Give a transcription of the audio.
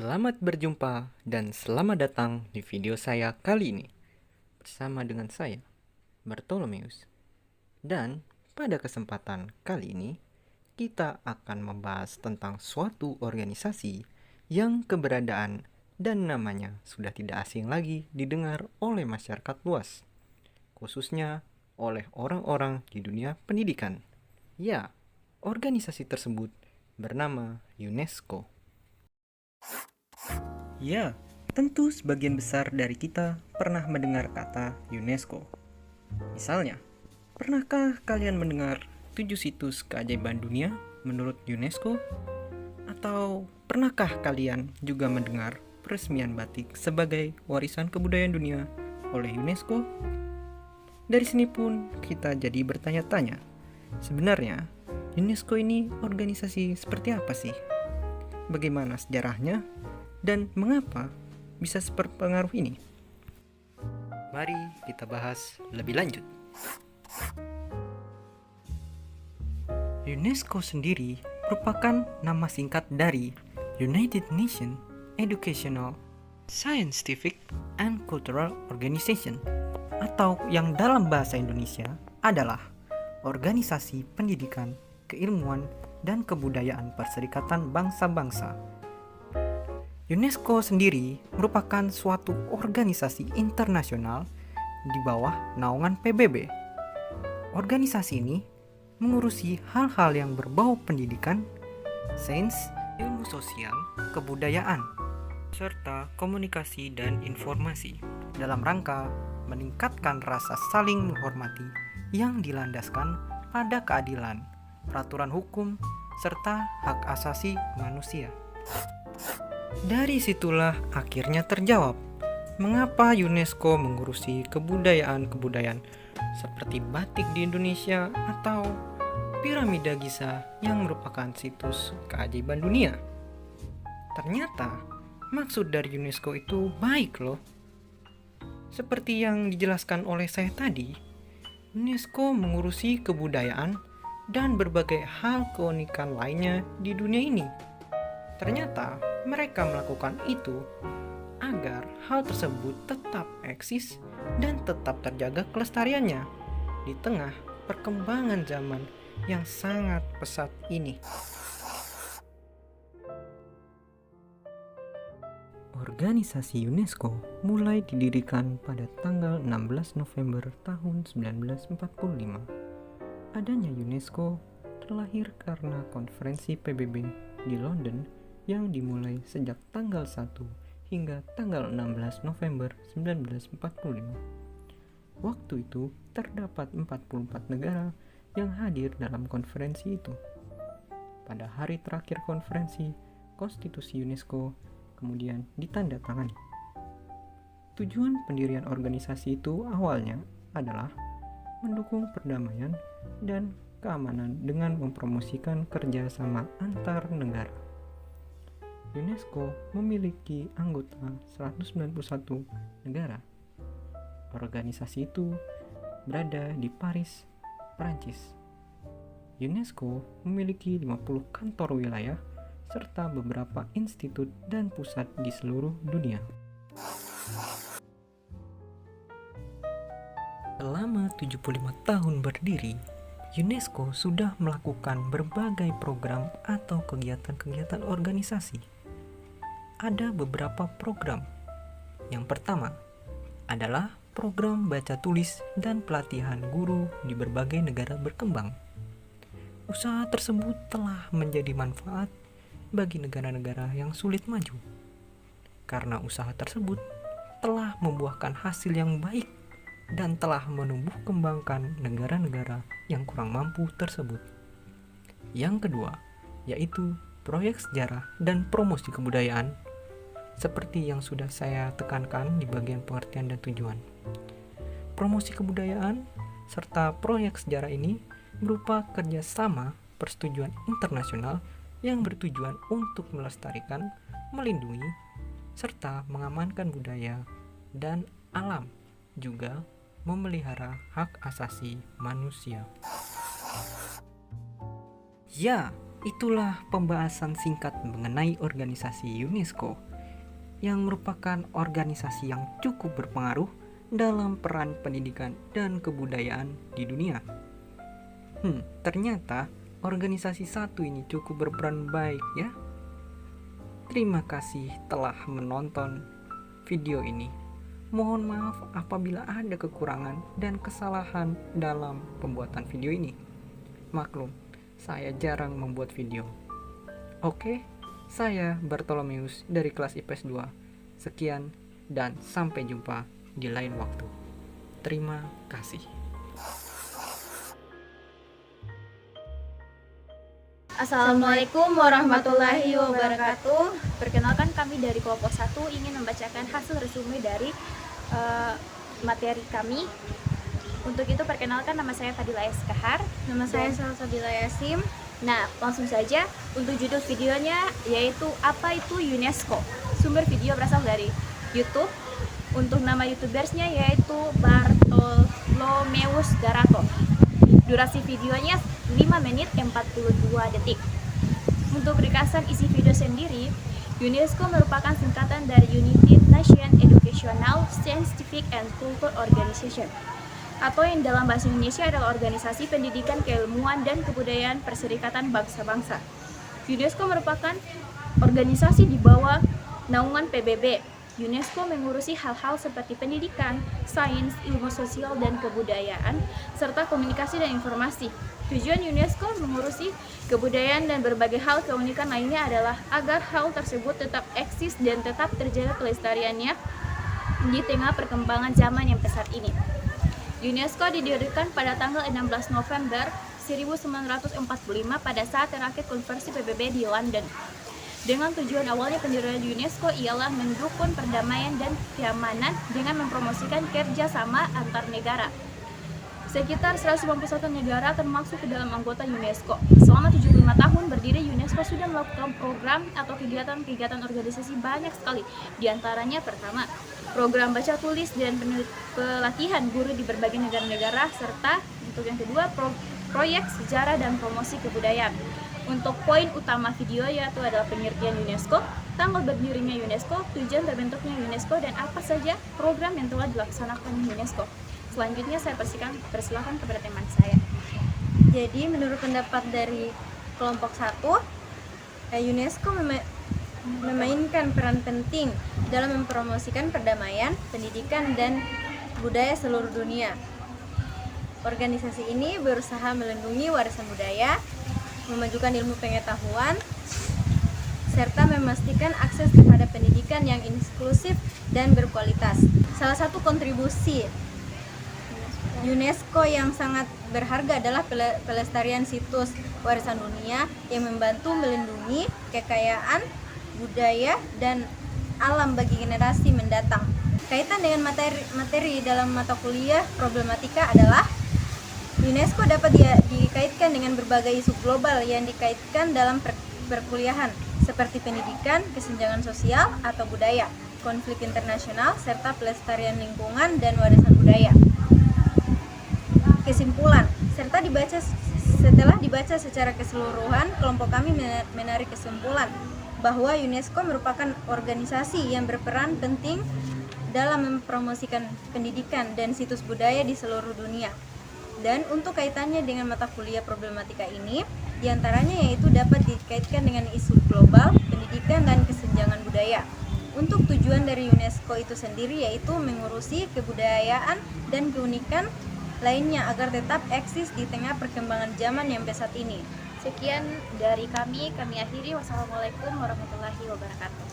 Selamat berjumpa dan selamat datang di video saya kali ini bersama dengan saya, Bartolomeus. Dan pada kesempatan kali ini, kita akan membahas tentang suatu organisasi yang keberadaan dan namanya sudah tidak asing lagi didengar oleh masyarakat luas, khususnya oleh orang-orang di dunia pendidikan. Ya, organisasi tersebut bernama UNESCO. Ya, tentu sebagian besar dari kita pernah mendengar kata UNESCO. Misalnya, pernahkah kalian mendengar 7 situs keajaiban dunia menurut UNESCO? Atau pernahkah kalian juga mendengar peresmian batik sebagai warisan kebudayaan dunia oleh UNESCO? Dari sini pun kita jadi bertanya-tanya, sebenarnya UNESCO ini organisasi seperti apa sih? Bagaimana sejarahnya? Dan mengapa bisa seberpengaruh ini? Mari kita bahas lebih lanjut. UNESCO sendiri merupakan nama singkat dari United Nations Educational, Scientific, and Cultural Organization, atau yang dalam bahasa Indonesia adalah Organisasi Pendidikan, Keilmuan, dan Kebudayaan Perserikatan Bangsa-Bangsa. UNESCO sendiri merupakan suatu organisasi internasional di bawah naungan PBB. Organisasi ini mengurusi hal-hal yang berbau pendidikan, sains, ilmu sosial, kebudayaan, serta komunikasi dan informasi dalam rangka meningkatkan rasa saling menghormati yang dilandaskan pada keadilan, peraturan hukum, serta hak asasi manusia. Dari situlah akhirnya terjawab mengapa UNESCO mengurusi kebudayaan-kebudayaan seperti batik di Indonesia atau piramida Giza yang merupakan situs keajaiban dunia. Ternyata maksud dari UNESCO itu baik loh. Seperti yang dijelaskan oleh saya tadi, UNESCO mengurusi kebudayaan dan berbagai hal keunikan lainnya di dunia ini. Ternyata mereka melakukan itu agar hal tersebut tetap eksis dan tetap terjaga kelestariannya di tengah perkembangan zaman yang sangat pesat ini. Organisasi UNESCO mulai didirikan pada tanggal 16 November tahun 1945. Adanya UNESCO terlahir karena konferensi PBB di London yang dimulai sejak tanggal 1 hingga tanggal 16 November 1945. Waktu itu terdapat 44 negara yang hadir dalam konferensi itu. Pada hari terakhir konferensi, konstitusi UNESCO kemudian ditandatangani. Tujuan pendirian organisasi itu awalnya adalah mendukung perdamaian dan keamanan dengan mempromosikan kerjasama antar negara. UNESCO memiliki anggota 191 negara. Organisasi itu berada di Paris, Prancis. UNESCO memiliki 50 kantor wilayah serta beberapa institut dan pusat di seluruh dunia. Selama 75 tahun berdiri, UNESCO sudah melakukan berbagai program atau kegiatan-kegiatan organisasi. Ada beberapa program. Yang pertama adalah program baca tulis dan pelatihan guru di berbagai negara berkembang. Usaha tersebut telah menjadi manfaat bagi negara-negara yang sulit maju, karena usaha tersebut telah membuahkan hasil yang baik dan telah menumbuh kembangkan negara-negara yang kurang mampu tersebut. Yang kedua, yaitu proyek sejarah dan promosi kebudayaan, seperti yang sudah saya tekankan di bagian pengertian dan tujuan. Promosi kebudayaan serta proyek sejarah ini berupa kerjasama persetujuan internasional yang bertujuan untuk melestarikan, melindungi, serta mengamankan budaya dan alam, juga memelihara hak asasi manusia. Ya, itulah pembahasan singkat mengenai organisasi UNESCO. yang merupakan organisasi yang cukup berpengaruh dalam peran pendidikan dan kebudayaan di dunia. Ternyata organisasi satu ini cukup berperan baik ya. Terima kasih telah menonton video ini. Mohon maaf apabila ada kekurangan dan kesalahan dalam pembuatan video ini. Maklum, saya jarang membuat video. Oke, saya Bartolomeus dari kelas IPS 2. Sekian dan sampai jumpa di lain waktu. Terima kasih. Assalamualaikum warahmatullahi wabarakatuh. Perkenalkan, kami dari kelompok 1 ingin membacakan hasil resume dari materi kami. Untuk itu perkenalkan, nama saya Fadila Eskahar. Nama saya Salsabila Yasim. Nah, langsung saja untuk judul videonya, yaitu apa itu UNESCO. Sumber video berasal dari YouTube. Untuk nama youtubersnya yaitu Bartolomeus Garato. Durasi videonya 5 menit 42 detik. Untuk ringkasan isi video sendiri, UNESCO merupakan singkatan dari United Nations Educational, Scientific and Cultural Organization, atau yang dalam bahasa Indonesia adalah Organisasi Pendidikan, Keilmuan, dan Kebudayaan Perserikatan Bangsa-Bangsa. UNESCO merupakan organisasi di bawah naungan PBB. UNESCO mengurusi hal-hal seperti pendidikan, sains, ilmu sosial dan kebudayaan, serta komunikasi dan informasi. Tujuan UNESCO mengurusi kebudayaan dan berbagai hal keunikan lainnya adalah agar hal tersebut tetap eksis dan tetap terjaga kelestariannya di tengah perkembangan zaman yang pesat ini. UNESCO didirikan pada tanggal 16 November 1945 pada saat terakhir konferensi PBB di London. Dengan tujuan awalnya pendirian UNESCO ialah mendukung perdamaian dan keamanan dengan mempromosikan kerjasama antar negara. Sekitar 191 negara termasuk ke dalam anggota UNESCO. Selama 75 tahun berdiri, UNESCO sudah melakukan program atau kegiatan-kegiatan organisasi banyak sekali. Di antaranya pertama, program baca tulis dan pelatihan guru di berbagai negara-negara, serta untuk yang kedua, proyek sejarah dan promosi kebudayaan. Untuk poin utama video yaitu adalah pengertian UNESCO, tanggal berdirinya UNESCO, tujuan terbentuknya UNESCO, dan apa saja program yang telah dilaksanakan UNESCO. Selanjutnya saya persilakan kepada teman saya. Jadi menurut pendapat dari kelompok 1, UNESCO memainkan peran penting dalam mempromosikan perdamaian, pendidikan, dan budaya seluruh dunia. Organisasi ini berusaha melindungi warisan budaya, memajukan ilmu pengetahuan, serta memastikan akses terhadap pendidikan yang inklusif dan berkualitas. Salah satu kontribusi UNESCO yang sangat berharga adalah pelestarian situs warisan dunia yang membantu melindungi kekayaan budaya dan alam bagi generasi mendatang. Kaitan dengan materi dalam mata kuliah problematika adalah UNESCO dapat dikaitkan dengan berbagai isu global yang dikaitkan dalam perkuliahan seperti pendidikan, kesenjangan sosial atau budaya, konflik internasional, serta pelestarian lingkungan dan warisan budaya. Kesimpulan, setelah dibaca secara keseluruhan, kelompok kami menarik kesimpulan bahwa UNESCO merupakan organisasi yang berperan penting dalam mempromosikan pendidikan dan situs budaya di seluruh dunia. Dan untuk kaitannya dengan mata kuliah problematika ini, diantaranya yaitu dapat dikaitkan dengan isu global, pendidikan, dan kesenjangan budaya. Untuk tujuan dari UNESCO itu sendiri yaitu mengurusi kebudayaan dan keunikan lainnya agar tetap eksis di tengah perkembangan zaman yang pesat ini. Sekian dari kami akhiri. Wassalamualaikum warahmatullahi wabarakatuh.